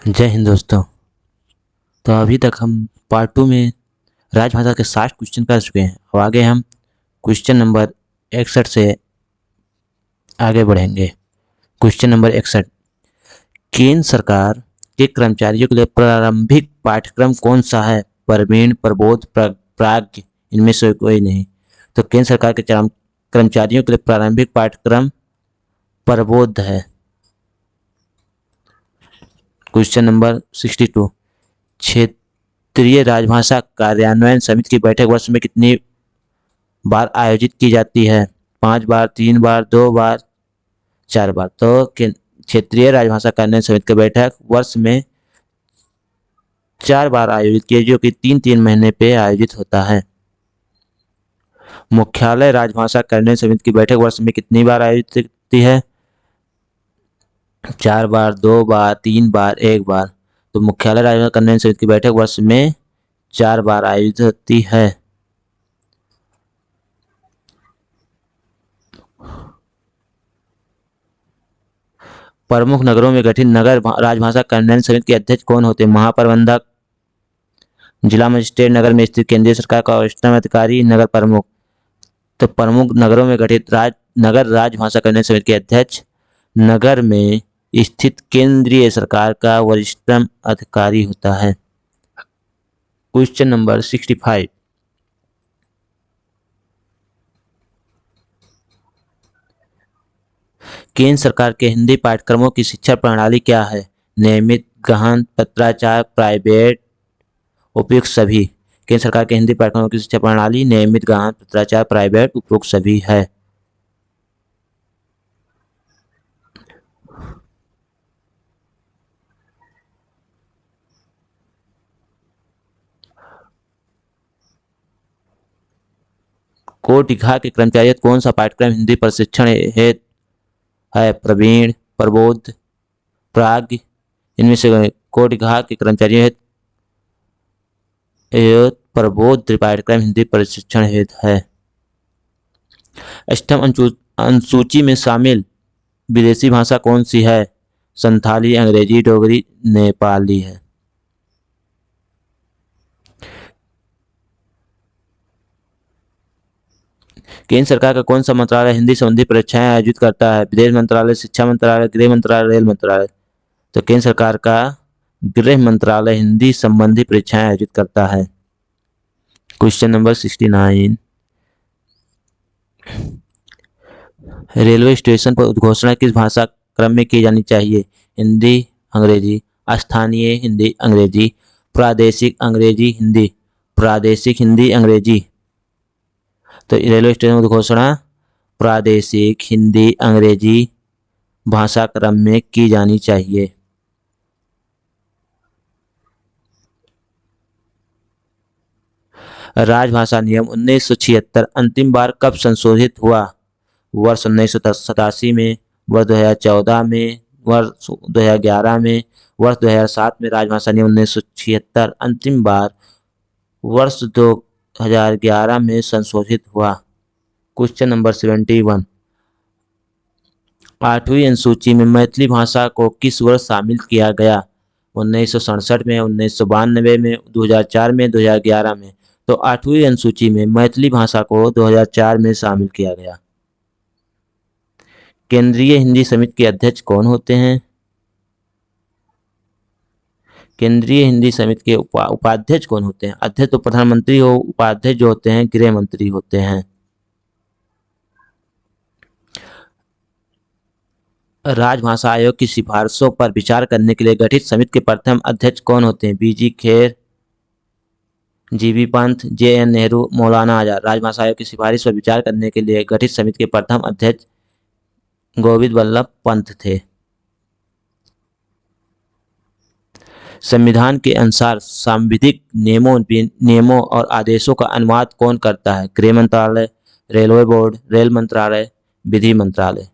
जय हिंद दोस्तों। तो अभी तक हम पार्ट 2 में राजभाषा के 60 क्वेश्चन कर चुके हैं और आगे हम क्वेश्चन नंबर 61 से आगे बढ़ेंगे। क्वेश्चन नंबर 61, केंद्र सरकार के कर्मचारियों के लिए प्रारंभिक पाठ्यक्रम कौन सा है? प्रवीण, प्रबोध, प्राज्ञ, इनमें से कोई नहीं। तो केंद्र सरकार के कर्मचारियों के लिए प्रारंभिक पाठ्यक्रम प्रबोध है। क्वेश्चन नंबर 62, क्षेत्रीय राजभाषा कार्यान्वयन समिति की बैठक वर्ष में कितनी बार आयोजित की जाती है? 5 बार, 3 बार, 2 बार, 4 बार। तो क्षेत्रीय राजभाषा कार्यान्वयन समिति की बैठक वर्ष में 4 बार आयोजित की, जो कि 3-3 महीने पे आयोजित होता है। मुख्यालय राजभाषा कार्यान्वयन समिति की बैठक वर्ष में कितनी बार आयोजित होती है? 4 बार, 2 बार, 3 बार, 1 बार। तो मुख्यालय राजभाषा कार्यान्वयन समिति की बैठक वर्ष में 4 बार आयोजित होती है। प्रमुख नगरों में गठित नगर राजभाषा कार्यान्वयन समिति के अध्यक्ष कौन होते हैं? महाप्रबंधक, जिला मजिस्ट्रेट, नगर में स्थित केंद्रीय सरकार का वरिष्ठतम अधिकारी, नगर प्रमुख। तो प्रमुख नगरों में गठित नगर राजभाषा कार्यान्वयन समिति के अध्यक्ष नगर में स्थित केंद्रीय सरकार का वरिष्ठतम अधिकारी होता है। क्वेश्चन नंबर 65, केंद्र सरकार के हिंदी पाठ्यक्रमों की शिक्षा प्रणाली क्या है? नियमित, गहन, पत्राचार, प्राइवेट, उपयुक्त सभी। केंद्र सरकार के हिंदी पाठ्यक्रमों की शिक्षा प्रणाली नियमित, गहन, पत्राचार, प्राइवेट, उपयुक्त सभी है। कोटिघा के कर्मचारी कौन सा पाठ्यक्रम हिंदी प्रशिक्षण हेतु है? प्रवीण, प्रबोध, प्राज्ञ, इनमें से कोटिघा के कर्मचारियों हेतु प्रबोध पाठ्यक्रम हिंदी प्रशिक्षण हेतु है। अष्टम अनुसूची में शामिल विदेशी भाषा कौन सी है? संथाली, अंग्रेजी, डोगरी, नेपाली है। केंद्र सरकार का कौन सा मंत्रालय हिंदी संबंधी परीक्षाएं आयोजित करता है? विदेश मंत्रालय, शिक्षा मंत्रालय, गृह मंत्रालय, रेल मंत्रालय। तो केंद्र सरकार का गृह मंत्रालय हिंदी संबंधी परीक्षाएं आयोजित करता है। क्वेश्चन नंबर 69, रेलवे स्टेशन पर उद्घोषणा किस भाषा क्रम में की जानी चाहिए? हिंदी, अंग्रेजी, स्थानीय हिंदी, अंग्रेजी, प्रादेशिक अंग्रेजी, हिंदी, प्रादेशिक हिंदी, अंग्रेजी। तो रेलवे स्टेशन उद्घोषणा प्रादेशिक हिंदी अंग्रेजी भाषा क्रम में की जानी चाहिए। राजभाषा नियम 1976 अंतिम बार कब संशोधित हुआ? वर्ष 1987 में, वर्ष 2014 में, वर्ष 2011 में, वर्ष 2007 में। राजभाषा नियम 1976 अंतिम बार वर्ष 2011 में संशोधित हुआ। क्वेश्चन नंबर 71, 8वीं अनुसूची में मैथिली भाषा को किस वर्ष शामिल किया गया? 1967 में, 1992 में, 2004 में, 2011 में। तो 8वीं अनुसूची में मैथिली भाषा को 2004 में शामिल किया गया। केंद्रीय हिंदी समिति के अध्यक्ष कौन होते हैं? केंद्रीय हिंदी समिति के उपाध्यक्ष कौन होते हैं? अध्यक्ष तो प्रधानमंत्री हो, उपाध्यक्ष जो होते हैं गृह मंत्री होते हैं। राजभाषा आयोग की सिफारिशों पर विचार करने के लिए गठित समिति के प्रथम अध्यक्ष कौन होते हैं? बीजी खेर, जीबी पंत, JN नेहरू, मौलाना आजाद। राजभाषा आयोग की सिफारिश पर विचार करने के लिए गठित समिति के प्रथम अध्यक्ष गोविंद वल्लभ पंत थे। संविधान के अनुसार सांविधिक नियमों और आदेशों का अनुवाद कौन करता है? गृह मंत्रालय, रेलवे बोर्ड, रेल मंत्रालय, विधि मंत्रालय।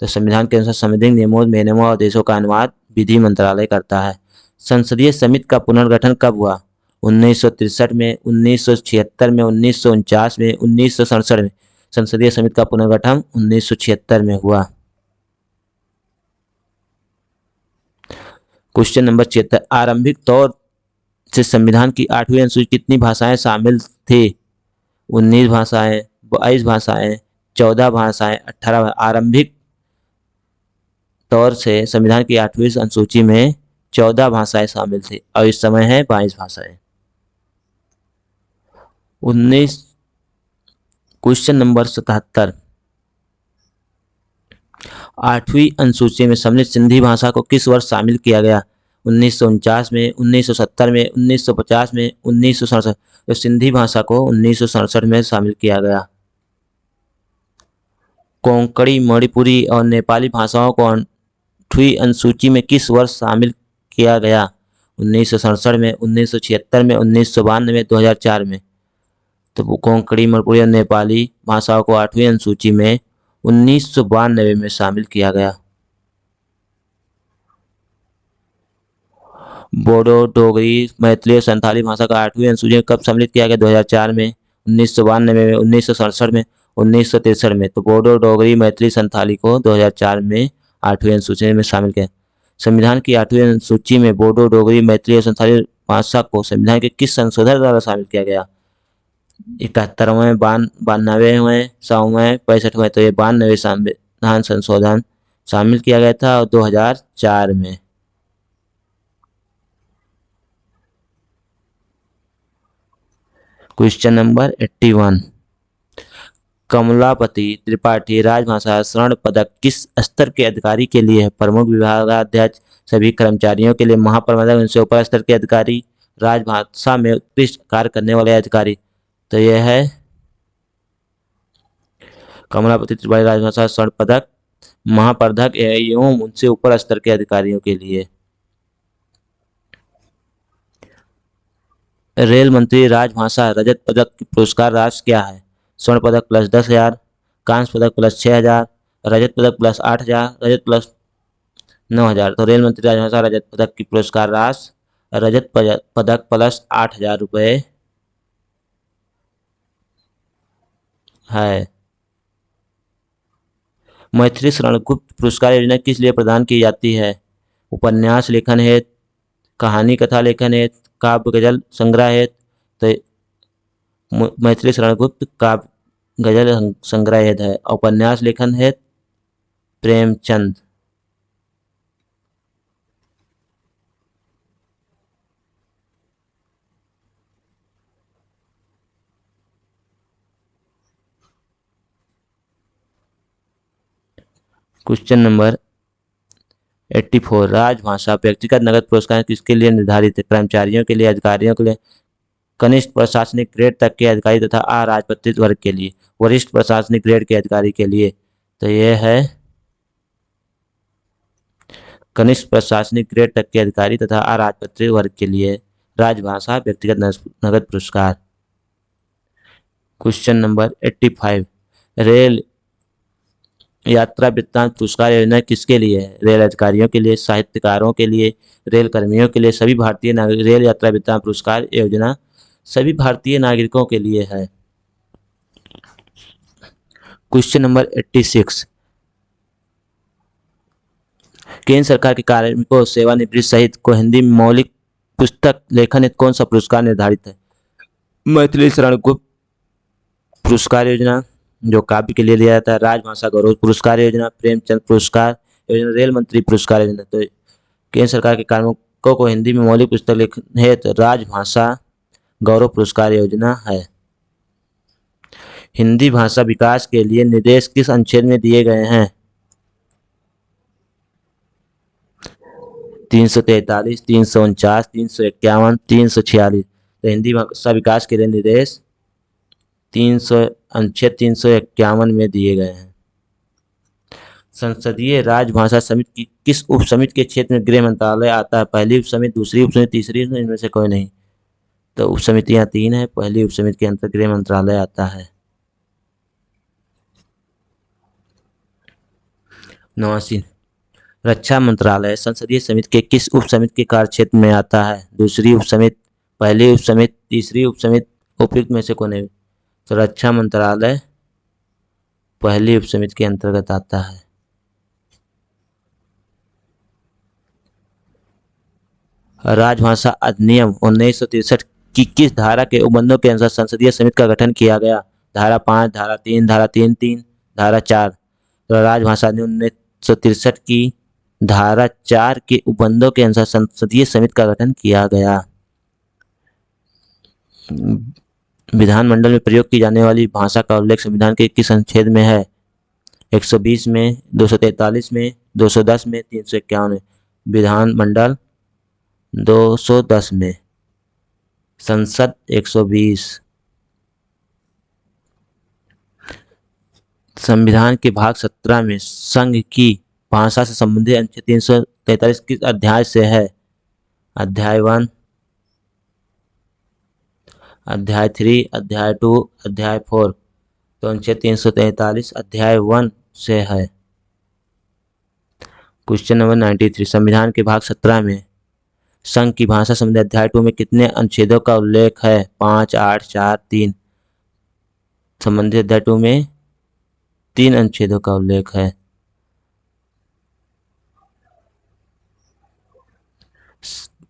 तो संविधान के अनुसार संवैधानिक नियमों और आदेशों का अनुवाद विधि मंत्रालय करता है। संसदीय समिति का पुनर्गठन कब हुआ? 1963 में, 1976 में, 1949 में, 1967 में। संसदीय समिति का पुनर्गठन 1976 में हुआ। क्वेश्चन नंबर 76, आरंभिक तौर से संविधान की 8वीं अनुसूची कितनी भाषाएं शामिल थी? 19 भाषाएं, 22 भाषाएं, 14 भाषाएं, 18। आरंभिक तौर से संविधान की 8वीं अनुसूची में 14 भाषाएं शामिल थी और इस समय है 22 भाषाएं। 19 क्वेश्चन नंबर 77, 8वीं अनुसूची में सम्मिलित सिंधी भाषा को किस वर्ष शामिल किया गया? 1949 में, 1970 में, 1950 में, 1967। तो सिंधी भाषा को 1967 में शामिल किया गया। कोंकणी, मणिपुरी और नेपाली भाषाओं को 8वीं अनुसूची में किस वर्ष शामिल किया गया? 1967 में, 1976 में, 1992 में, 2004 में। तो कोंकणी, मणिपुरी और नेपाली भाषाओं को 8वीं अनुसूची में 1992 में शामिल किया गया। बोडो, डोगरी, मैथिली और संथाली भाषा का 8वीं अनुसूची में कब सम्मिलित किया गया? 2004 में, 1992 में, 1967 में, 1963 में। तो बोडो, डोगरी, मैथिली, संथाली को 2004 में 8वीं अनुसूची में शामिल किया। संविधान की 8वीं अनुसूची में बोडो, डोगरी, मैथिली और संथाली भाषा को संविधान के किस संशोधन द्वारा शामिल किया गया? 71वें, 92वें, 100वें, 65वें। तो ये 92वें संविधान संशोधन शामिल किया गया था और 2004 में। क्वेश्चन नंबर 81, कमलापति त्रिपाठी राजभाषा स्वर्ण पदक किस स्तर के अधिकारी के लिए है? प्रमुख विभागाध्यक्ष, सभी कर्मचारियों के लिए, महाप्रबंधक, उनसे ऊपर स्तर के अधिकारी, राजभाषा में उत्कृष्ट कार्य करने वाले अधिकारी। तो यह है कमलापति त्रिपाठी राजभाषा स्वर्ण पदक महाप्रबंधक एवं उनसे ऊपर स्तर के अधिकारियों के लिए। रेल मंत्री राजभाषा रजत पदक पुरस्कार राशि क्या है? स्वर्ण पदक प्लस 10,000, कांस्य पदक प्लस 6,000, रजत पदक प्लस 8,000, रजत प्लस 9,000। तो रेल मंत्री राजभाषा रजत पदक की पुरस्कार राशि रजत पदक प्लस 8,000 रुपये है। मैथिली शरण गुप्त पुरस्कार योजना किस लिए प्रदान की जाती है? उपन्यास लेखन हेतु, कहानी कथा लेखन हेतु, काव्य गजल संग्रह हेतु। तो मैथिली शरण गुप्त काव्य गजल संग्रह हेतु है। उपन्यास लेखन हेतु प्रेमचंद। क्वेश्चन नंबर 84, राजभाषा व्यक्तिगत नगद पुरस्कार किसके लिए निर्धारित है? कर्मचारियों के लिए, अधिकारियों के लिए, कनिष्ठ प्रशासनिक ग्रेड तक के अधिकारी तथा अराजपत्रित वर्ग के लिए, वरिष्ठ प्रशासनिक ग्रेड के अधिकारी के लिए। तो यह है कनिष्ठ प्रशासनिक ग्रेड तक के अधिकारी तथा अराजपत्रित वर्ग के लिए राजभाषा व्यक्तिगत नगद पुरस्कार। क्वेश्चन नंबर 85, रेल यात्रा वृत्तांत पुरस्कार योजना किसके लिए है? रेल अधिकारियों के लिए, साहित्यकारों के लिए, रेल कर्मियों के लिए। सभी भारतीय नागरिक रेल यात्रा वृत्तांत पुरस्कार योजना सभी भारतीय नागरिकों के लिए है। क्वेश्चन नंबर 86, केंद्र सरकार के कार्मिकों सेवानिवृत्त सहित को हिंदी में मौलिक पुस्तक लेखन हेतु कौन सा पुरस्कार निर्धारित है? मैथिली शरण गुप्त पुरस्कार योजना जो काव्य के लिए दिया जाता है, राजभाषा गौरव पुरस्कार योजना, प्रेमचंद पुरस्कार योजना, रेल मंत्री पुरस्कार योजना। तो केंद्र सरकार के कार्मिकों को हिंदी में मौलिक पुस्तक लेखन हेतु राजभाषा गौरव पुरस्कार योजना है। हिंदी भाषा विकास के लिए निर्देश किस अनुच्छेद में दिए गए हैं? 343, 349, 351, 346। तो हिंदी भाषा विकास के लिए निर्देश अनुच्छेद 351 में दिए गए हैं। संसदीय राजभाषा समिति की किस उप समिति के क्षेत्र में गृह मंत्रालय आता है? पहली उप समिति, दूसरी उप समिति, तीसरी, इनमें से कोई नहीं। तो उप समितियां 3 है। पहली उप समिति के अंतर्गत गृह मंत्रालय आता है। 89, रक्षा मंत्रालय संसदीय समिति के किस उप समिति के कार्य क्षेत्र में आता है? दूसरी उप समिति, पहली उप समिति, तीसरी उप समिति, उपयुक्त में से कोई नहीं। तो रक्षा मंत्रालय पहली उप समिति के अंतर्गत आता है। राजभाषा अधिनियम 1963 की किस धारा के उपबंधों के अनुसार संसदीय समिति का गठन किया गया? धारा 5, धारा 3, धारा 3(3), धारा 4। तो राजभाषा अधिनियम 1963 की धारा 4 के उपबंधों के अनुसार संसदीय समिति का गठन किया गया। विधानमंडल में प्रयोग की जाने वाली भाषा का उल्लेख संविधान के किस अनुच्छेद में है? 120 में, 243 में, 210 में, 351 में। विधानमंडल 210 में, संसद 120। संविधान के भाग 17 में संघ की भाषा से संबंधित अनुच्छेद 343 किस अध्याय से है? अध्याय 1, अध्याय 3, अध्याय 2, अध्याय 4। तो अनुच्छेद 343 अध्याय 1 से है। क्वेश्चन नंबर 93, संविधान के भाग 17 में संघ की भाषा संबंधी अध्याय 2 में कितने अनुच्छेदों का उल्लेख है? 5, 8, 4, 3। संबंधित अध्याय 2 में 3 अनुच्छेदों का उल्लेख है।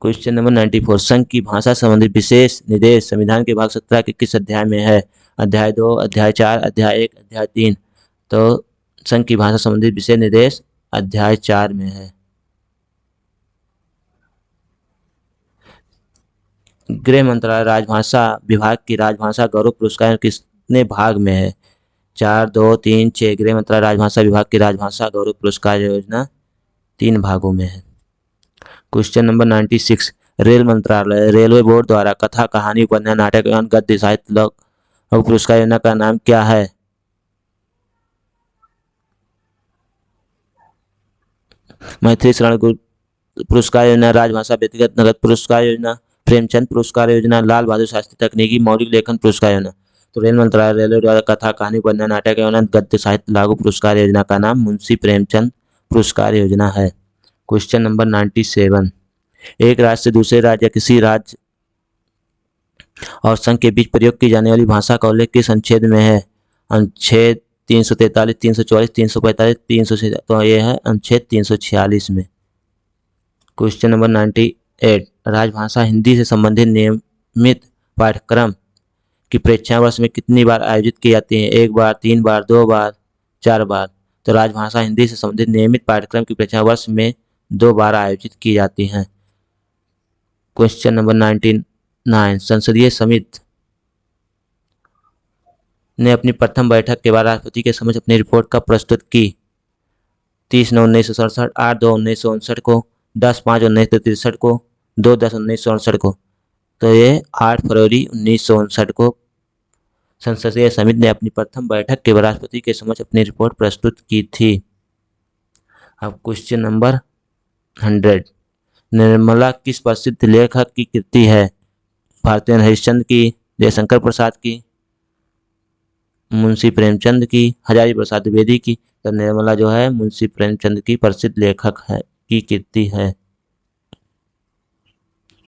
क्वेश्चन नंबर 94, संघ की भाषा संबंधी विशेष निर्देश संविधान के भाग 17 के किस अध्याय में है? अध्याय 2, अध्याय 4, अध्याय 1, अध्याय 3। तो संघ की भाषा संबंधी विशेष निर्देश अध्याय 4 में है। गृह मंत्रालय राजभाषा विभाग की राजभाषा गौरव पुरस्कार कितने भाग में है? 4, 2, 3, 6। गृह मंत्रालय राजभाषा विभाग की राजभाषा गौरव पुरस्कार योजना 3 भागों में है। क्वेश्चन नंबर 96, रेल मंत्रालय रेलवे बोर्ड द्वारा कथा, कहानी, उपन्यास, नाटक एवं गद्य साहित्य लघु पुरस्कार योजना का नाम क्या है? मैथिली शरण पुरस्कार योजना, राजभाषा व्यक्तिगत नगद पुरस्कार योजना, प्रेमचंद पुरस्कार योजना, लाल बहादुर शास्त्री तकनीकी मौलिक लेखन पुरस्कार योजना। तो रेल मंत्रालय रेलवे द्वारा कथा, कहानी, उपन्यास, नाटक एवं गद्य साहित्य लघु पुरस्कार योजना का नाम मुंशी प्रेमचंद पुरस्कार योजना है। क्वेश्चन नंबर 97, एक राज्य से दूसरे राज्य या किसी राज्य और संघ के बीच प्रयोग की जाने वाली भाषा का उल्लेख किस अनुच्छेद में है? अनुच्छेद 343, 344, 345, 346। तो ये है अनुच्छेद 346 में। क्वेश्चन नंबर 98, राजभाषा हिंदी से संबंधित नियमित पाठ्यक्रम की परीक्षाएं वर्ष में कितनी बार आयोजित की जाती हैं? 1 बार, 3 बार, 2 बार, 4 बार। तो राजभाषा हिंदी से संबंधित नियमित पाठ्यक्रम की परीक्षाएं वर्ष में 2 बार आयोजित की जाती हैं। क्वेश्चन नंबर 99, संसदीय समिति ने अपनी प्रथम बैठक के बाद राष्ट्रपति के समक्ष अपनी रिपोर्ट कब प्रस्तुत की? 30/9/1967, 8/2/1959 को, 10/5/1963 को, 2/10/1968 को। तो ये 8 फरवरी 1959 को संसदीय समिति ने अपनी प्रथम बैठक के बाद राष्ट्रपति के समक्ष अपनी रिपोर्ट प्रस्तुत की थी। अब क्वेश्चन नंबर 100, निर्मला किस प्रसिद्ध लेखक की कृति है? भारतेंद्र हरिश्चंद्र की, जयशंकर प्रसाद की, मुंशी प्रेमचंद की, हजारी प्रसाद द्विवेदी की। तो निर्मला जो है मुंशी प्रेमचंद की प्रसिद्ध लेखक है की कृति है।